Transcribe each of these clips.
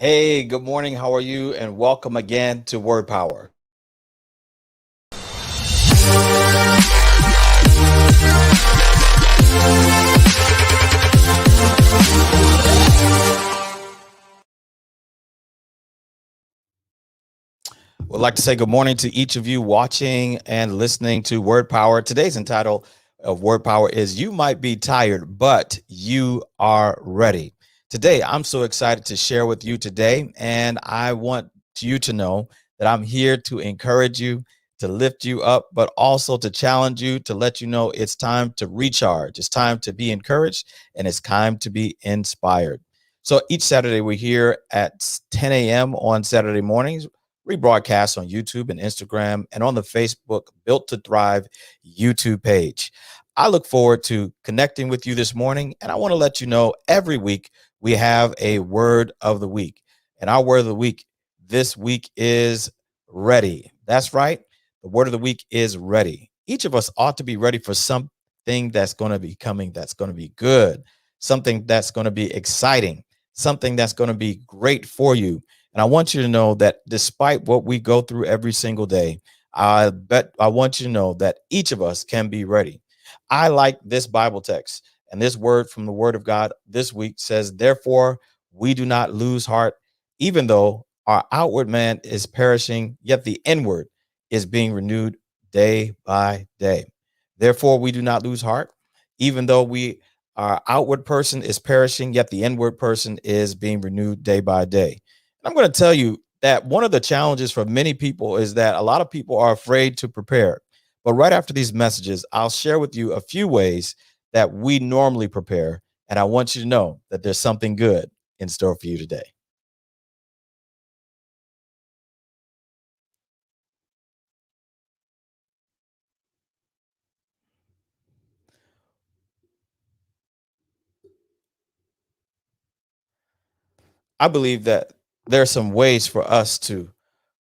Hey, good morning. How are you? And welcome again to Word Power. Would like to say good morning to each of you watching and listening to Word Power. Today's entitled of Word Power is You Might Be Tired, but You Are Ready. Today, I'm so excited to share with you today, and I want you to know that I'm here to encourage you, to lift you up, but also to challenge you, to let you know it's time to recharge. It's time to be encouraged, and it's time to be inspired. So each Saturday, we're here at 10 a.m. on Saturday mornings, rebroadcast on YouTube and Instagram and on the Facebook Built to Thrive YouTube page. I look forward to connecting with you this morning, and I want to let you know every week we have a word of the week. And our word of the week this week is ready. That's right. The word of the week is ready. Each of us ought to be ready for something that's going to be coming, that's going to be good, something that's going to be exciting, something that's going to be great for you. And I want you to know that despite what we go through every single day, I want you to know that each of us can be ready. I like this Bible text, and this word from the Word of God this week says, "Therefore, we do not lose heart, even though our outward man is perishing, yet the inward is being renewed day by day. Therefore, we do not lose heart, even though our outward person is perishing, yet the inward person is being renewed day by day." I'm going to tell you that one of the challenges for many people is that a lot of people are afraid to prepare. But right after these messages, I'll share with you a few ways that we normally prepare. And I want you to know that there's something good in store for you today. I believe that there are some ways for us to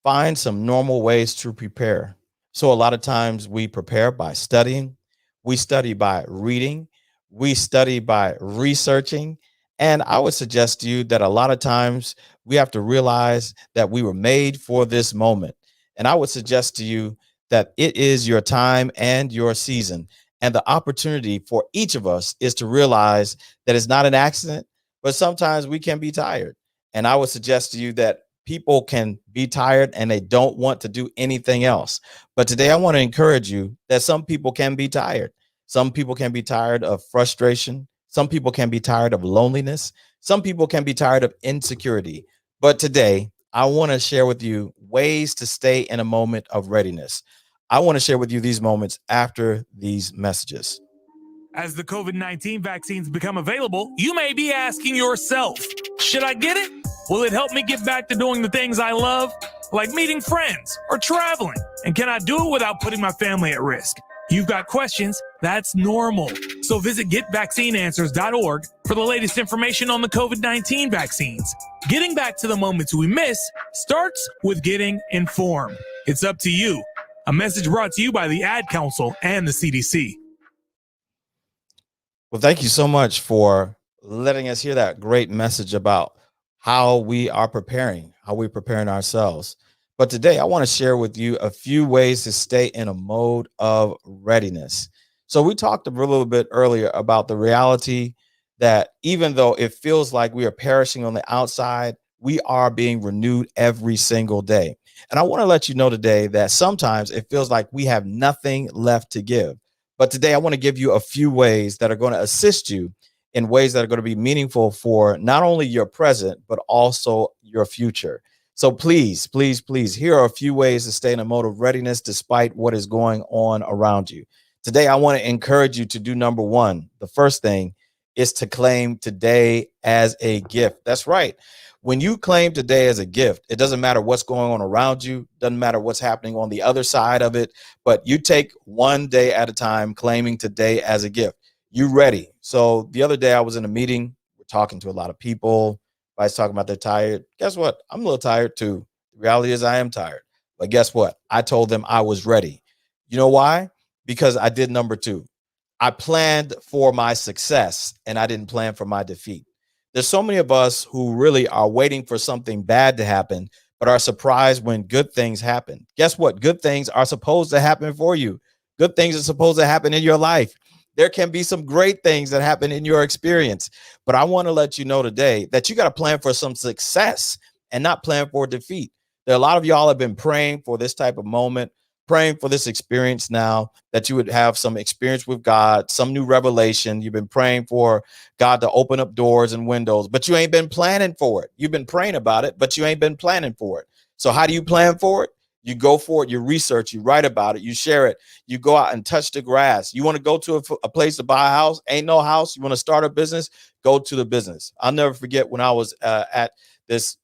find some normal ways to prepare. So a lot of times we prepare by studying, we study by reading, we study by researching. And I would suggest to you that a lot of times we have to realize that we were made for this moment. And I would suggest to you that it is your time and your season. And the opportunity for each of us is to realize that it's not an accident, but sometimes we can be tired. And I would suggest to you that people can be tired and they don't want to do anything else. But today I want to encourage you that some people can be tired. Some people can be tired of frustration. Some people can be tired of loneliness. Some people can be tired of insecurity. But today I want to share with you ways to stay in a moment of readiness. I want to share with you these moments after these messages. As the COVID-19 vaccines become available, you may be asking yourself, should I get it? Will it help me get back to doing the things I love, like meeting friends or traveling? And can I do it without putting my family at risk? You've got questions, that's normal. So visit getvaccineanswers.org for the latest information on the COVID-19 vaccines. Getting back to the moments we miss starts with getting informed. It's up to you. A message brought to you by the Ad Council and the CDC. Well, thank you so much for letting us hear that great message about how we are preparing, how we're preparing ourselves. But today, I want to share with you a few ways to stay in a mode of readiness. So, we talked a little bit earlier about the reality that even though it feels like we are perishing on the outside, we are being renewed every single day. And I want to let you know today that sometimes it feels like we have nothing left to give. But today, I want to give you a few ways that are going to assist you in ways that are going to be meaningful for not only your present, but also your future. So please, please, please, here are a few ways to stay in a mode of readiness despite what is going on around you. Today, I want to encourage you to do number one. The first thing is to claim today as a gift. That's right. When you claim today as a gift, it doesn't matter what's going on around you, doesn't matter what's happening on the other side of it, but you take one day at a time, claiming today as a gift. You ready? So the other day I was in a meeting, we're talking to a lot of people. Everybody's talking about they're tired. Guess what? I'm a little tired too. The reality is I am tired. But guess what? I told them I was ready. You know why? Because I did number two. I planned for my success and I didn't plan for my defeat. There's so many of us who really are waiting for something bad to happen, but are surprised when good things happen. Guess what? Good things are supposed to happen for you. Good things are supposed to happen in your life. There can be some great things that happen in your experience, but I want to let you know today that you got to plan for some success and not plan for defeat. There are a lot of y'all have been praying for this type of moment, praying for this experience now, that you would have some experience with God, some new revelation. You've been praying for God to open up doors and windows, but you ain't been planning for it. You've been praying about it, but you ain't been planning for it. So how do you plan for it? You go for it, you research, you write about it, you share it, you go out and touch the grass. You want to go to a place to buy a house, ain't no house. You want to start a business, go to the business. I'll never forget when I was at this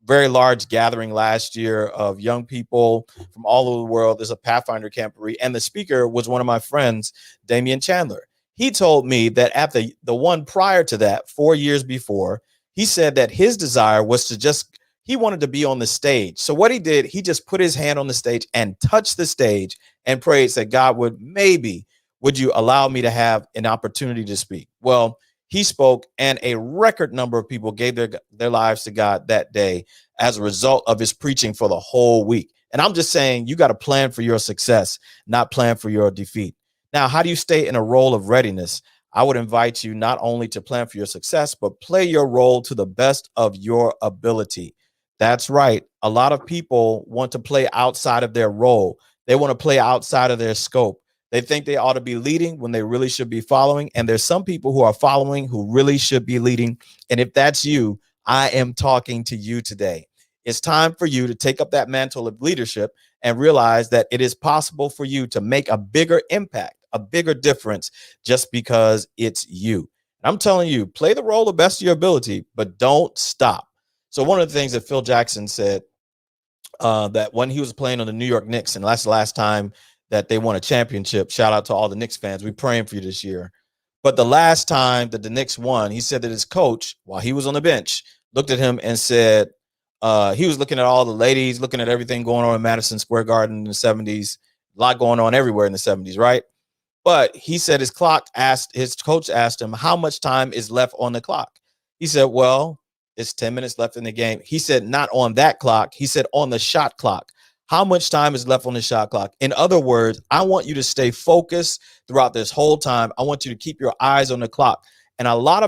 very large gathering last year of young people from all over the world. There's a Pathfinder camporee, and the speaker was one of my friends, Damian Chandler. He told me that at the one prior to that, 4 years before, he said that his desire was to just, he wanted to be on the stage. So what he did, he just put his hand on the stage and touched the stage and prayed, said, God, would you allow me to have an opportunity to speak? Well, he spoke, and a record number of people gave their lives to God that day as a result of his preaching for the whole week. And I'm just saying, you got to plan for your success, not plan for your defeat. Now, how do you stay in a role of readiness? I would invite you not only to plan for your success, but play your role to the best of your ability. That's right. A lot of people want to play outside of their role. They want to play outside of their scope. They think they ought to be leading when they really should be following. And there's some people who are following who really should be leading. And if that's you, I am talking to you today. It's time for you to take up that mantle of leadership and realize that it is possible for you to make a bigger impact, a bigger difference, just because it's you. I'm telling you, play the role the best of your ability, but don't stop. So one of the things that Phil Jackson said, that when he was playing on the New York Knicks, and that's the last time that they won a championship. Shout out to all the Knicks fans. We're praying for you this year. But the last time that the Knicks won, he said that his coach, while he was on the bench, looked at him and said, he was looking at all the ladies, looking at everything going on in Madison Square Garden in the 70s, a lot going on everywhere in the 70s, right? But he said his coach asked him, how much time is left on the clock? He said, well, it's 10 minutes left in the game. He said, not on that clock. He said, on the shot clock. How much time is left on the shot clock? In other words, I want you to stay focused throughout this whole time. I want you to keep your eyes on the clock. And a lot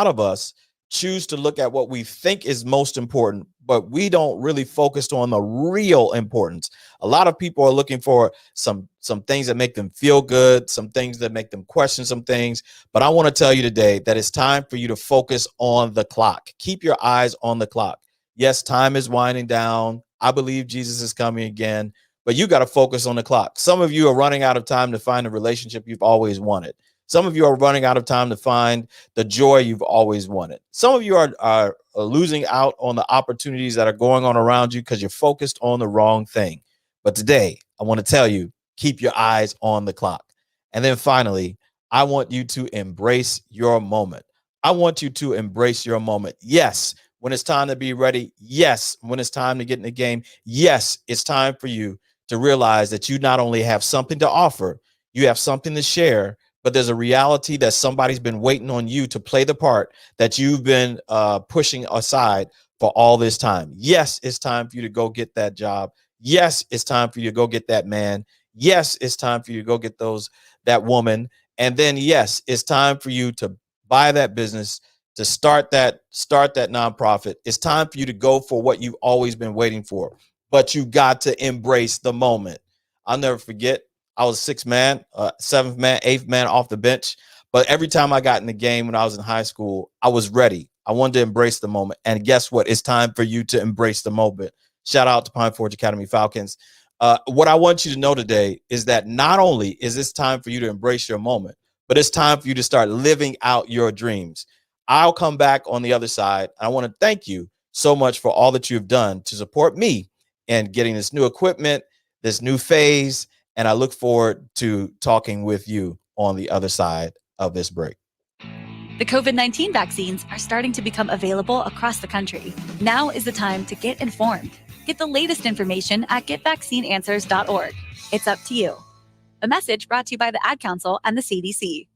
of us choose to look at what we think is most important, but we don't really focus on the real importance. A lot of people are looking for some things that make them feel good, some things that make them question some things. But I want to tell you today that it's time for you to focus on the clock. Keep your eyes on the clock. Yes, time is winding down. I believe Jesus is coming again, but you got to focus on the clock. Some of you are running out of time to find a relationship you've always wanted. Some of you are running out of time to find the joy you've always wanted. Some of you are losing out on the opportunities that are going on around you because you're focused on the wrong thing. But today, I want to tell you, keep your eyes on the clock. And then finally, I want you to embrace your moment. I want you to embrace your moment. Yes, when it's time to be ready. Yes, when it's time to get in the game. Yes, it's time for you to realize that you not only have something to offer, you have something to share, but there's a reality that somebody's been waiting on you to play the part that you've been pushing aside for all this time. Yes, it's time for you to go get that job. Yes, it's time for you to go get that man. Yes, it's time for you to go get that woman. And then, yes, it's time for you to buy that business, to start that nonprofit. It's time for you to go for what you've always been waiting for, but you got to embrace the moment. I'll never forget, I was sixth man, seventh man, eighth man off the bench. But every time I got in the game when I was in high school, I was ready. I wanted to embrace the moment. And guess what? It's time for you to embrace the moment. Shout out to Pine Forge Academy Falcons. What I want you to know today is that not only is this time for you to embrace your moment, but it's time for you to start living out your dreams. I'll come back on the other side. I want to thank you so much for all that you've done to support me in getting this new equipment, this new phase, and I look forward to talking with you on the other side of this break. The COVID-19 vaccines are starting to become available across the country. Now is the time to get informed. Get the latest information at getvaccineanswers.org. It's up to you. A message brought to you by the Ad Council and the CDC.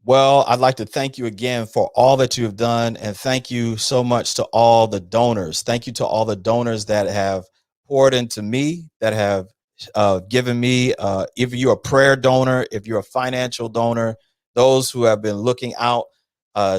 Well, I'd like to thank you again for all that you have done. And thank you so much to all the donors. Thank you to all the donors that have poured into me, that have given me, if you're a prayer donor, if you're a financial donor, those who have been looking out,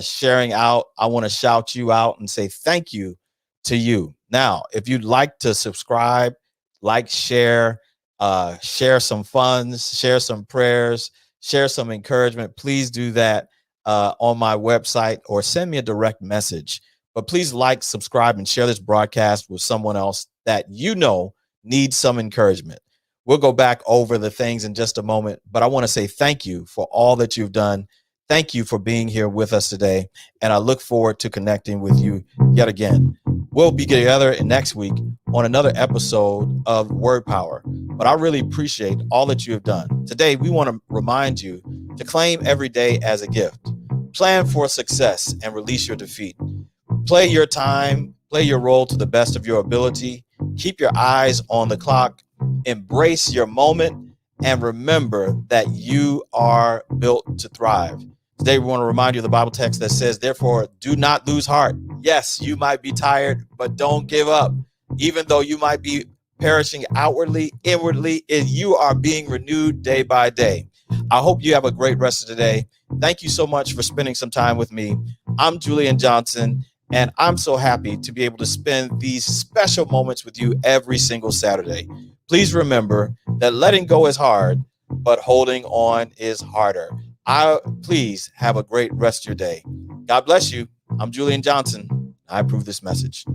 sharing out, I want to shout you out and say thank you to you. Now, if you'd like to subscribe, like, share some funds, share some prayers, share some encouragement, please do that on my website or send me a direct message. But please like, subscribe, and share this broadcast with someone else that you know needs some encouragement. We'll go back over the things in just a moment, but I want to say thank you for all that you've done. Thank you for being here with us today, and I look forward to connecting with you yet again. We'll be together next week on another episode of Word Power, but I really appreciate all that you have done. Today, we want to remind you to claim every day as a gift. Plan for success and release your defeat. Play your time, play your role to the best of your ability. Keep your eyes on the clock. Embrace your moment, and remember that you are built to thrive. Today, we want to remind you of the Bible text that says, therefore, do not lose heart. Yes, you might be tired, but don't give up. Even though you might be perishing outwardly, inwardly, you are being renewed day by day. I hope you have a great rest of the day. Thank you so much for spending some time with me. I'm Julian Johnson, and I'm so happy to be able to spend these special moments with you every single Saturday. Please remember that letting go is hard, but holding on is harder. Please have a great rest of your day. God bless you. I'm Julian Johnson. I approve this message.